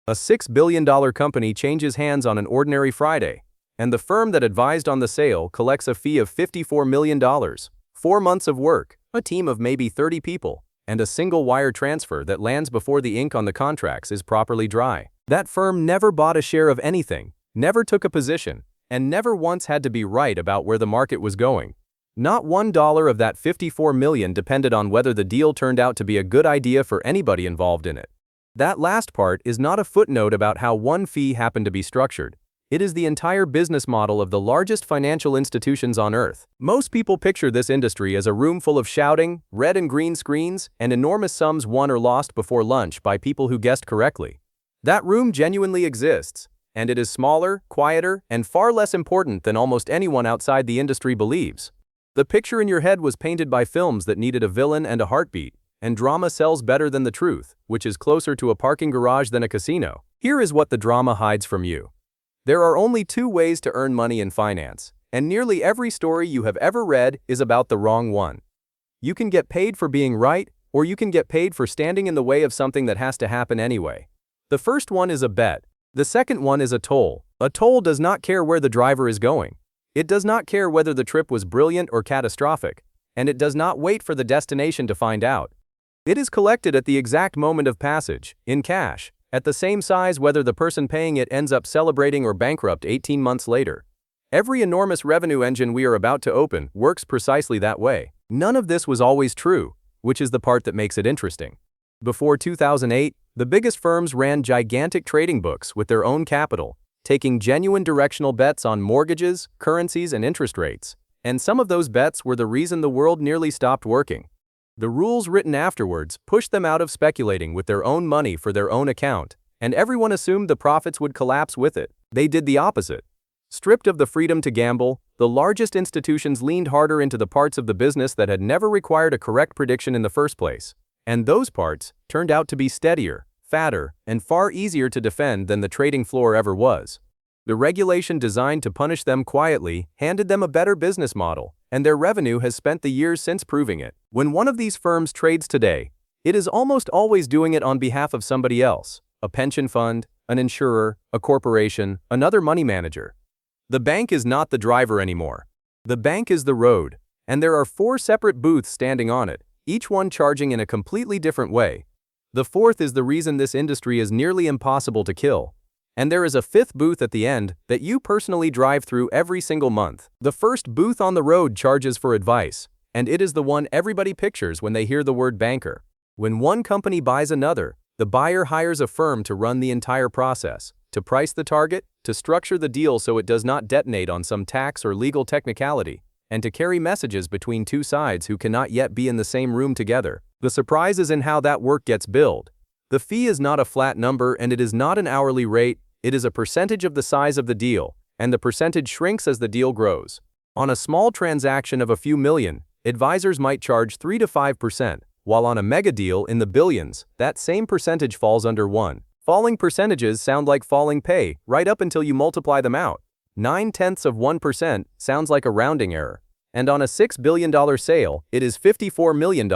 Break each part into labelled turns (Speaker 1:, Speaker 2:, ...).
Speaker 1: A $6 billion company changes hands on an ordinary Friday, and the firm that advised on the sale collects a fee of $54 million. 4 months of work, a team of maybe 30 people, and a single wire transfer that lands before the ink on the contracts is properly dry. That firm never bought a share of anything, never took a position, and never once had to be right about where the market was going. Not $1 of that $54 million depended on whether the deal turned out to be a good idea for anybody involved in it. That last part is not a footnote about how one fee happened to be structured. It is the entire business model of the largest financial institutions on earth. Most people picture this industry as a room full of shouting, red and green screens, and enormous sums won or lost before lunch by people who guessed correctly. That room genuinely exists, and it is smaller, quieter, and far less important than almost anyone outside the industry believes. The picture in your head was painted by films that needed a villain and a heartbeat, and drama sells better than the truth, which is closer to a parking garage than a casino. Here is what the drama hides from you. There are only 2 ways to earn money in finance, and nearly every story you have ever read is about the wrong one. You can get paid for being right, or you can get paid for standing in the way of something that has to happen anyway. The first one is a bet. The second one is a toll. A toll does not care where the driver is going. It does not care whether the trip was brilliant or catastrophic, and it does not wait for the destination to find out. It is collected at the exact moment of passage, in cash, at the same size whether the person paying it ends up celebrating or bankrupt 18 months later. Every enormous revenue engine we are about to open works precisely that way. None of this was always true, which is the part that makes it interesting. Before 2008, the biggest firms ran gigantic trading books with their own capital, taking genuine directional bets on mortgages, currencies, and interest rates. And some of those bets were the reason the world nearly stopped working. The rules written afterwards pushed them out of speculating with their own money for their own account, and everyone assumed the profits would collapse with it. They did the opposite. Stripped of the freedom to gamble, the largest institutions leaned harder into the parts of the business that had never required a correct prediction in the first place. And those parts turned out to be steadier, fatter, and far easier to defend than the trading floor ever was. The regulation designed to punish them quietly handed them a better business model, and their revenue has spent the years since proving it. When one of these firms trades today, it is almost always doing it on behalf of somebody else, a pension fund, an insurer, a corporation, another money manager. The bank is not the driver anymore. The bank is the road, and there are 4 separate booths standing on it, each one charging in a completely different way. The 4th is the reason this industry is nearly impossible to kill. And there is a 5th booth at the end that you personally drive through every single month. The first booth on the road charges for advice, and it is the one everybody pictures when they hear the word banker. When one company buys another, the buyer hires a firm to run the entire process, to price the target, to structure the deal so it does not detonate on some tax or legal technicality, and to carry messages between 2 sides who cannot yet be in the same room together. The surprise is in how that work gets billed. The fee is not a flat number and it is not an hourly rate. It is a percentage of the size of the deal, and the percentage shrinks as the deal grows. On a small transaction of a few million, advisors might charge 3 to 5%, while on a mega deal in the billions, that same percentage falls under 1. Falling percentages sound like falling pay, right up until you multiply them out. 0.9% sounds like a rounding error. And on a $6 billion sale, it is $54 million,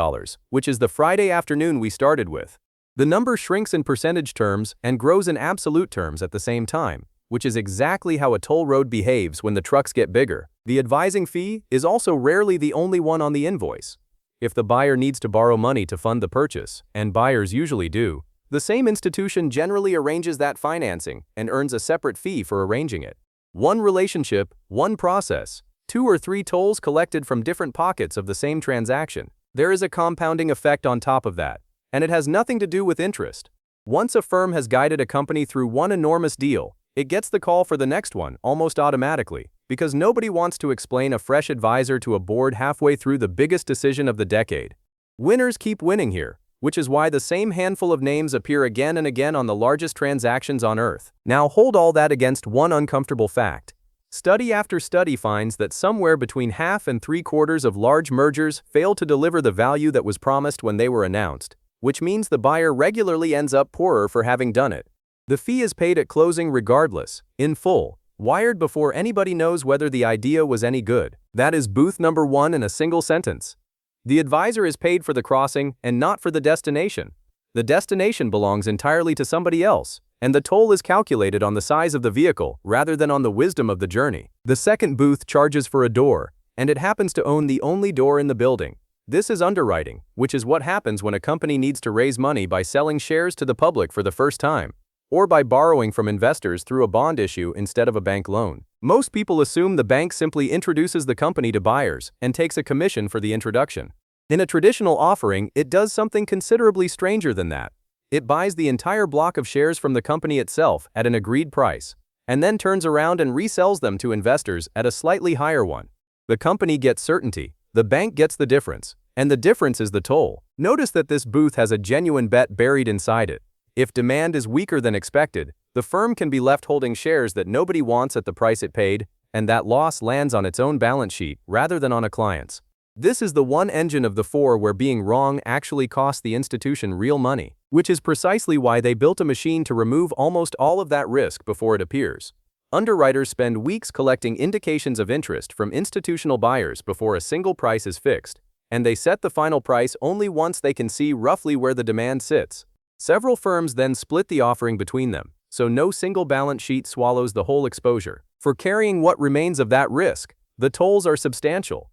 Speaker 1: which is the Friday afternoon we started with. The number shrinks in percentage terms and grows in absolute terms at the same time, which is exactly how a toll road behaves when the trucks get bigger. The advising fee is also rarely the only one on the invoice. If the buyer needs to borrow money to fund the purchase, and buyers usually do, the same institution generally arranges that financing and earns a separate fee for arranging it. One relationship, one process, 2 or 3 tolls collected from different pockets of the same transaction. There is a compounding effect on top of that. And it has nothing to do with interest. Once a firm has guided a company through one enormous deal, it gets the call for the next one almost automatically, because nobody wants to explain a fresh advisor to a board halfway through the biggest decision of the decade. Winners keep winning here, which is why the same handful of names appear again and again on the largest transactions on earth. Now hold all that against one uncomfortable fact. Study after study finds that somewhere between half and 3/4 of large mergers fail to deliver the value that was promised when they were announced, which means the buyer regularly ends up poorer for having done it. The fee is paid at closing regardless, in full, wired before anybody knows whether the idea was any good. That is booth number 1 in a single sentence. The advisor is paid for the crossing and not for the destination. The destination belongs entirely to somebody else, and the toll is calculated on the size of the vehicle rather than on the wisdom of the journey. The second booth charges for a door, and it happens to own the only door in the building. This is underwriting, which is what happens when a company needs to raise money by selling shares to the public for the first time, or by borrowing from investors through a bond issue instead of a bank loan. Most people assume the bank simply introduces the company to buyers and takes a commission for the introduction. In a traditional offering, it does something considerably stranger than that. It buys the entire block of shares from the company itself at an agreed price, and then turns around and resells them to investors at a slightly higher one. The company gets certainty, the bank gets the difference, and the difference is the toll. Notice that this booth has a genuine bet buried inside it. If demand is weaker than expected, the firm can be left holding shares that nobody wants at the price it paid, and that loss lands on its own balance sheet rather than on a client's. This is the one engine of the four where being wrong actually costs the institution real money, which is precisely why they built a machine to remove almost all of that risk before it appears. Underwriters spend weeks collecting indications of interest from institutional buyers before a single price is fixed, and they set the final price only once they can see roughly where the demand sits. Several firms then split the offering between them, so no single balance sheet swallows the whole exposure. For carrying what remains of that risk, the tolls are substantial.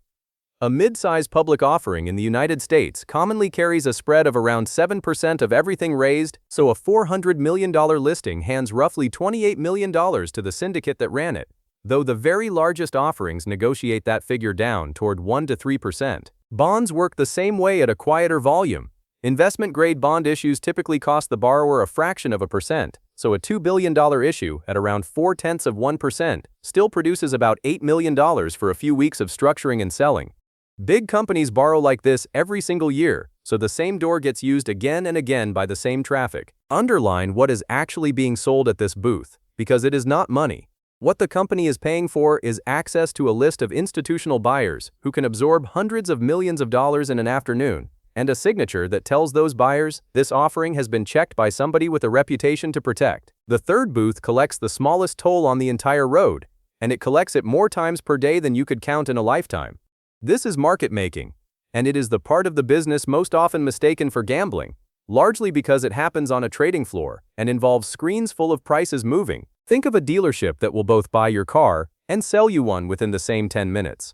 Speaker 1: A mid-sized public offering in the United States commonly carries a spread of around 7% of everything raised, so a $400 million listing hands roughly $28 million to the syndicate that ran it, though the very largest offerings negotiate that figure down toward 1 to 3%. Bonds work the same way at a quieter volume. Investment-grade bond issues typically cost the borrower a fraction of a percent, so a $2 billion issue at around 0.4% still produces about $8 million for a few weeks of structuring and selling. Big companies borrow like this every single year, so the same door gets used again and again by the same traffic. Underline what is actually being sold at this booth, because it is not money. What the company is paying for is access to a list of institutional buyers who can absorb hundreds of millions of dollars in an afternoon, and a signature that tells those buyers this offering has been checked by somebody with a reputation to protect. The third booth collects the smallest toll on the entire road, and it collects it more times per day than you could count in a lifetime. This is market making, and it is the part of the business most often mistaken for gambling, largely because it happens on a trading floor and involves screens full of prices moving. Think of a dealership that will both buy your car and sell you one within the same 10 minutes.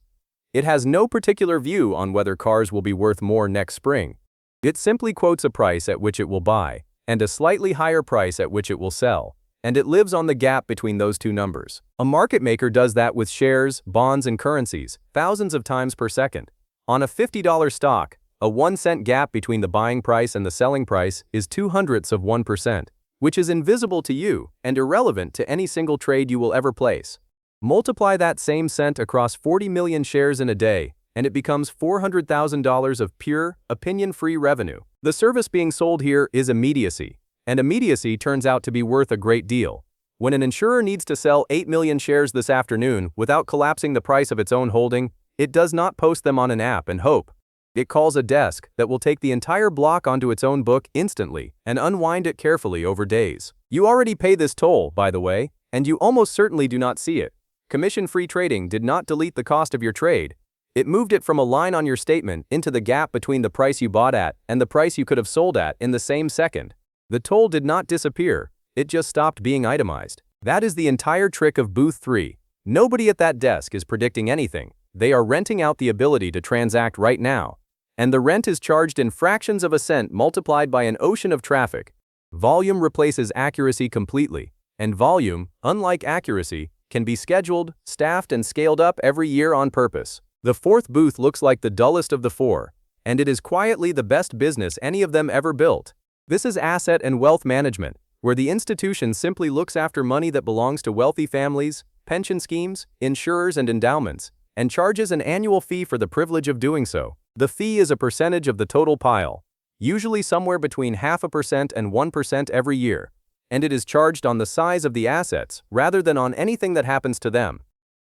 Speaker 1: It has no particular view on whether cars will be worth more next spring. It simply quotes a price at which it will buy and a slightly higher price at which it will sell, and it lives on the gap between those two numbers. A market maker does that with shares, bonds, and currencies, thousands of times per second. On a $50 stock, a 1-cent gap between the buying price and the selling price is 0.02%, which is invisible to you and irrelevant to any single trade you will ever place. Multiply that same cent across 40 million shares in a day, and it becomes $400,000 of pure, opinion-free revenue. The service being sold here is immediacy. And immediacy turns out to be worth a great deal. When an insurer needs to sell 8 million shares this afternoon without collapsing the price of its own holding, it does not post them on an app and hope. It calls a desk that will take the entire block onto its own book instantly and unwind it carefully over days. You already pay this toll, by the way, and you almost certainly do not see it. Commission-free trading did not delete the cost of your trade. It moved it from a line on your statement into the gap between the price you bought at and the price you could have sold at in the same second. The toll did not disappear, it just stopped being itemized. That is the entire trick of Booth 3. Nobody at that desk is predicting anything. They are renting out the ability to transact right now. And the rent is charged in fractions of a cent multiplied by an ocean of traffic. Volume replaces accuracy completely, and volume, unlike accuracy, can be scheduled, staffed, and scaled up every year on purpose. The fourth booth looks like the dullest of the four, and it is quietly the best business any of them ever built. This is asset and wealth management, where the institution simply looks after money that belongs to wealthy families, pension schemes, insurers, and endowments, and charges an annual fee for the privilege of doing so. The fee is a percentage of the total pile, usually somewhere between 0.5% and 1% every year, and it is charged on the size of the assets rather than on anything that happens to them.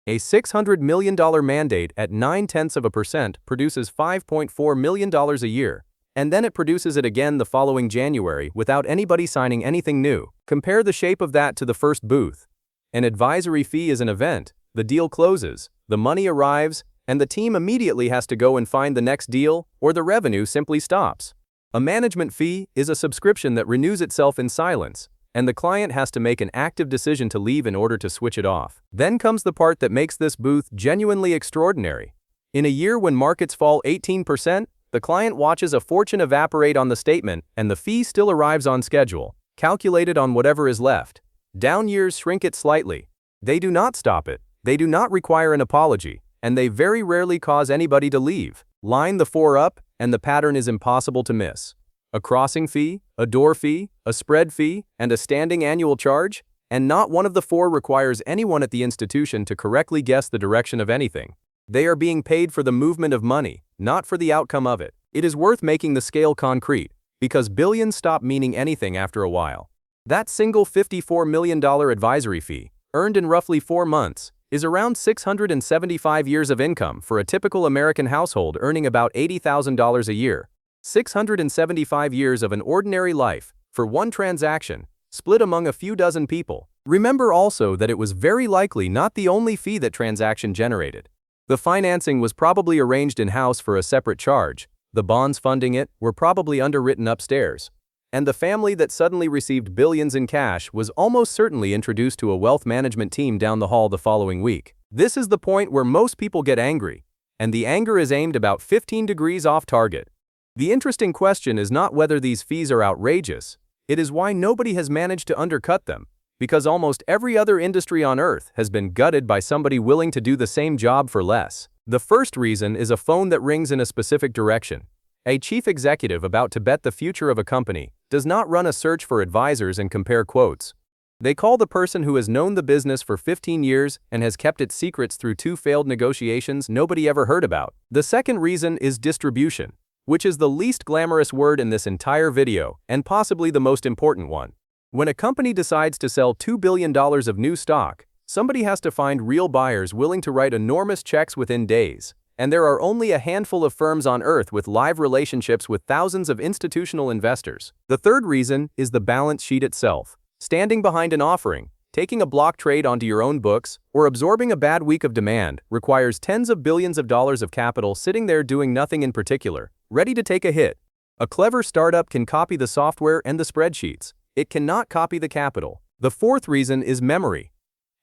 Speaker 1: A $600 million mandate at 0.9% produces $5.4 million a year, and then it produces it again the following January without anybody signing anything new. Compare the shape of that to the first booth. An advisory fee is an event, the deal closes, the money arrives, and the team immediately has to go and find the next deal, or the revenue simply stops. A management fee is a subscription that renews itself in silence, and the client has to make an active decision to leave in order to switch it off. Then comes the part that makes this booth genuinely extraordinary. In a year when markets fall 18%, the client watches a fortune evaporate on the statement and the fee still arrives on schedule, calculated on whatever is left. Down years shrink it slightly. They do not stop it, they do not require an apology, and they very rarely cause anybody to leave. Line the four up, and the pattern is impossible to miss. A crossing fee, a door fee, a spread fee, and a standing annual charge, and not one of the four requires anyone at the institution to correctly guess the direction of anything. They are being paid for the movement of money, not for the outcome of it. It is worth making the scale concrete, because billions stop meaning anything after a while. That single $54 million advisory fee, earned in roughly 4 months, is around 675 years of income for a typical American household earning about $80,000 a year. 675 years of an ordinary life, for one transaction, split among a few dozen people. Remember also that it was very likely not the only fee that transaction generated. The financing was probably arranged in-house for a separate charge, the bonds funding it were probably underwritten upstairs, and the family that suddenly received billions in cash was almost certainly introduced to a wealth management team down the hall the following week. This is the point where most people get angry, and the anger is aimed about 15 degrees off target. The interesting question is not whether these fees are outrageous, it is why nobody has managed to undercut them, because almost every other industry on earth has been gutted by somebody willing to do the same job for less. The first reason is a phone that rings in a specific direction. A chief executive about to bet the future of a company does not run a search for advisors and compare quotes. They call the person who has known the business for 15 years and has kept its secrets through 2 failed negotiations nobody ever heard about. The second reason is distribution, which is the least glamorous word in this entire video and possibly the most important one. When a company decides to sell $2 billion of new stock, somebody has to find real buyers willing to write enormous checks within days, and there are only a handful of firms on earth with live relationships with thousands of institutional investors. The third reason is the balance sheet itself. Standing behind an offering, taking a block trade onto your own books, or absorbing a bad week of demand requires tens of billions of dollars of capital sitting there doing nothing in particular, ready to take a hit. A clever startup can copy the software and the spreadsheets. It cannot copy the capital. The fourth reason is memory,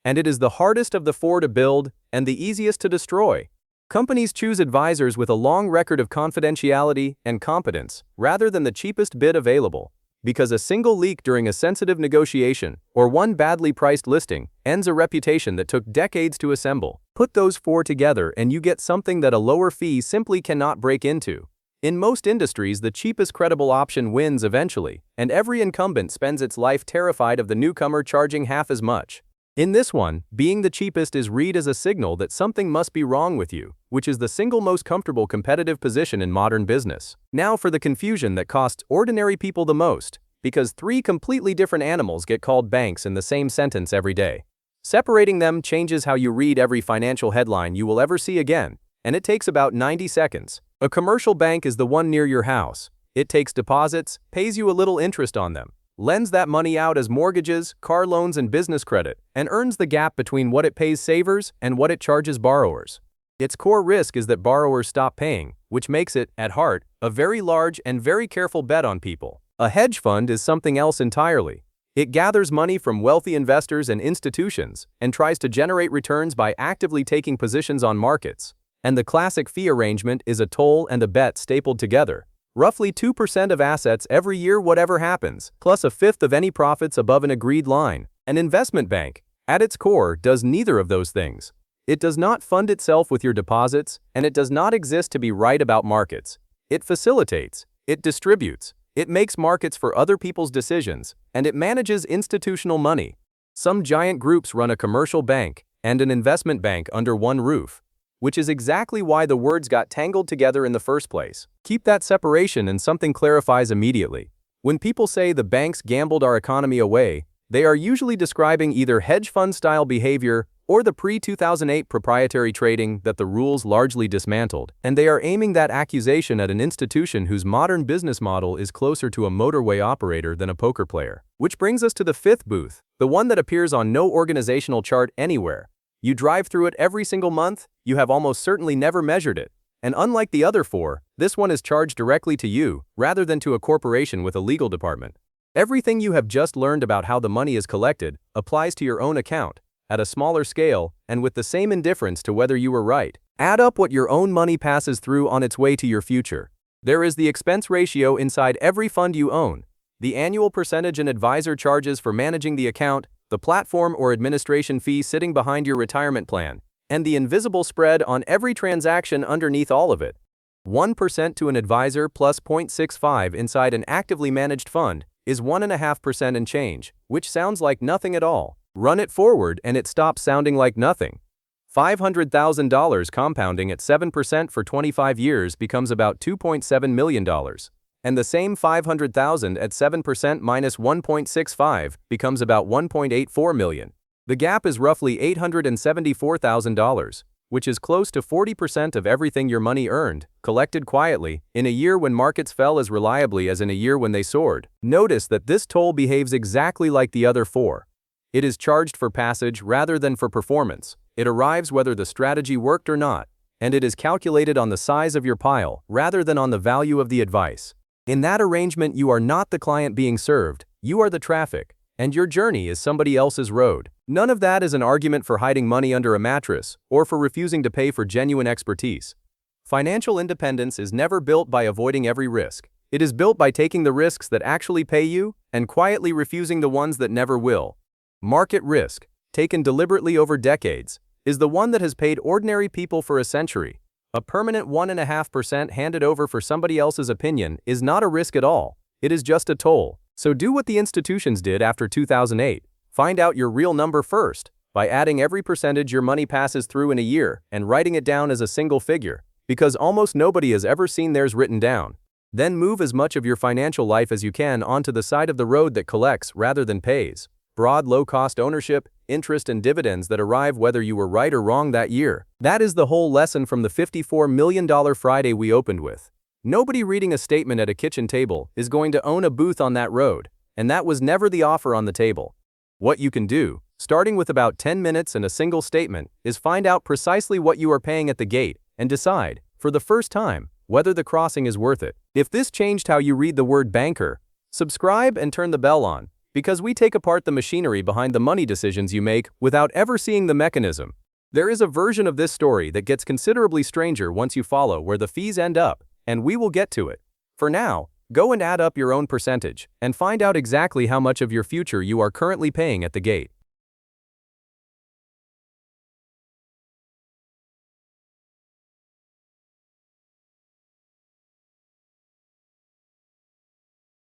Speaker 1: and it is the hardest of the 4 to build and the easiest to destroy. Companies choose advisors with a long record of confidentiality and competence rather than the cheapest bid available, because a single leak during a sensitive negotiation or one badly priced listing ends a reputation that took decades to assemble. Put those 4 together and you get something that a lower fee simply cannot break into. In most industries, the cheapest credible option wins eventually, and every incumbent spends its life terrified of the newcomer charging half as much. In this one, being the cheapest is read as a signal that something must be wrong with you, which is the single most comfortable competitive position in modern business. Now for the confusion that costs ordinary people the most, because 3 completely different animals get called banks in the same sentence every day. Separating them changes how you read every financial headline you will ever see again, and it takes about 90 seconds. A commercial bank is the one near your house. It takes deposits, pays you a little interest on them, lends that money out as mortgages, car loans, and business credit, and earns the gap between what it pays savers and what it charges borrowers. Its core risk is that borrowers stop paying, which makes it, at heart, a very large and very careful bet on people. A hedge fund is something else entirely. It gathers money from wealthy investors and institutions and tries to generate returns by actively taking positions on markets. And the classic fee arrangement is a toll and a bet stapled together. Roughly 2% of assets every year whatever happens, plus a fifth of any profits above an agreed line. An investment bank, at its core, does neither of those things. It does not fund itself with your deposits, and it does not exist to be right about markets. It facilitates, it distributes, it makes markets for other people's decisions, and it manages institutional money. Some giant groups run a commercial bank and an investment bank under one roof, which is exactly why the words got tangled together in the first place. Keep that separation and something clarifies immediately. When people say the banks gambled our economy away, they are usually describing either hedge fund-style behavior or the pre-2008 proprietary trading that the rules largely dismantled, and they are aiming that accusation at an institution whose modern business model is closer to a motorway operator than a poker player. Which brings us to the 5th booth, the one that appears on no organizational chart anywhere. You drive through it every single month, you have almost certainly never measured it, and unlike the other 4, this one is charged directly to you, rather than to a corporation with a legal department. Everything you have just learned about how the money is collected applies to your own account, at a smaller scale, and with the same indifference to whether you were right. Add up what your own money passes through on its way to your future. There is the expense ratio inside every fund you own, the annual percentage an advisor charges for managing the account, the platform or administration fee sitting behind your retirement plan, and the invisible spread on every transaction underneath all of it. 1% to an advisor plus 0.65 inside an actively managed fund is 1.5% and change, which sounds like nothing at all. Run it forward and it stops sounding like nothing. $500,000 compounding at 7% for 25 years becomes about $2.7 million. And the same $500,000 at 7% minus 1.65 becomes about $1.84 million. The gap is roughly $874,000, which is close to 40% of everything your money earned, collected quietly, in a year when markets fell as reliably as in a year when they soared. Notice that this toll behaves exactly like the other four. It is charged for passage rather than for performance. It arrives whether the strategy worked or not, and it is calculated on the size of your pile rather than on the value of the advice. In that arrangement, you are not the client being served, you are the traffic, and your journey is somebody else's road. None of that is an argument for hiding money under a mattress or for refusing to pay for genuine expertise. Financial independence is never built by avoiding every risk. It is built by taking the risks that actually pay you and quietly refusing the ones that never will. Market risk, taken deliberately over decades, is the one that has paid ordinary people for a century. A permanent 1.5% handed over for somebody else's opinion is not a risk at all. It is just a toll. So do what the institutions did after 2008. Find out your real number first by adding every percentage your money passes through in a year and writing it down as a single figure, because almost nobody has ever seen theirs written down. Then move as much of your financial life as you can onto the side of the road that collects rather than pays. Broad low-cost ownership, interest and dividends that arrive whether you were right or wrong that year. That is the whole lesson from the $54 million Friday we opened with. Nobody reading a statement at a kitchen table is going to own a booth on that road, and that was never the offer on the table. What you can do, starting with about 10 minutes and a single statement, is find out precisely what you are paying at the gate and decide, for the first time, whether the crossing is worth it. If this changed how you read the word banker, subscribe and turn the bell on, because we take apart the machinery behind the money decisions you make without ever seeing the mechanism. There is a version of this story that gets considerably stranger once you follow where the fees end up, and we will get to it. For now, go and add up your own percentage and find out exactly how much of your future you are currently paying at the gate.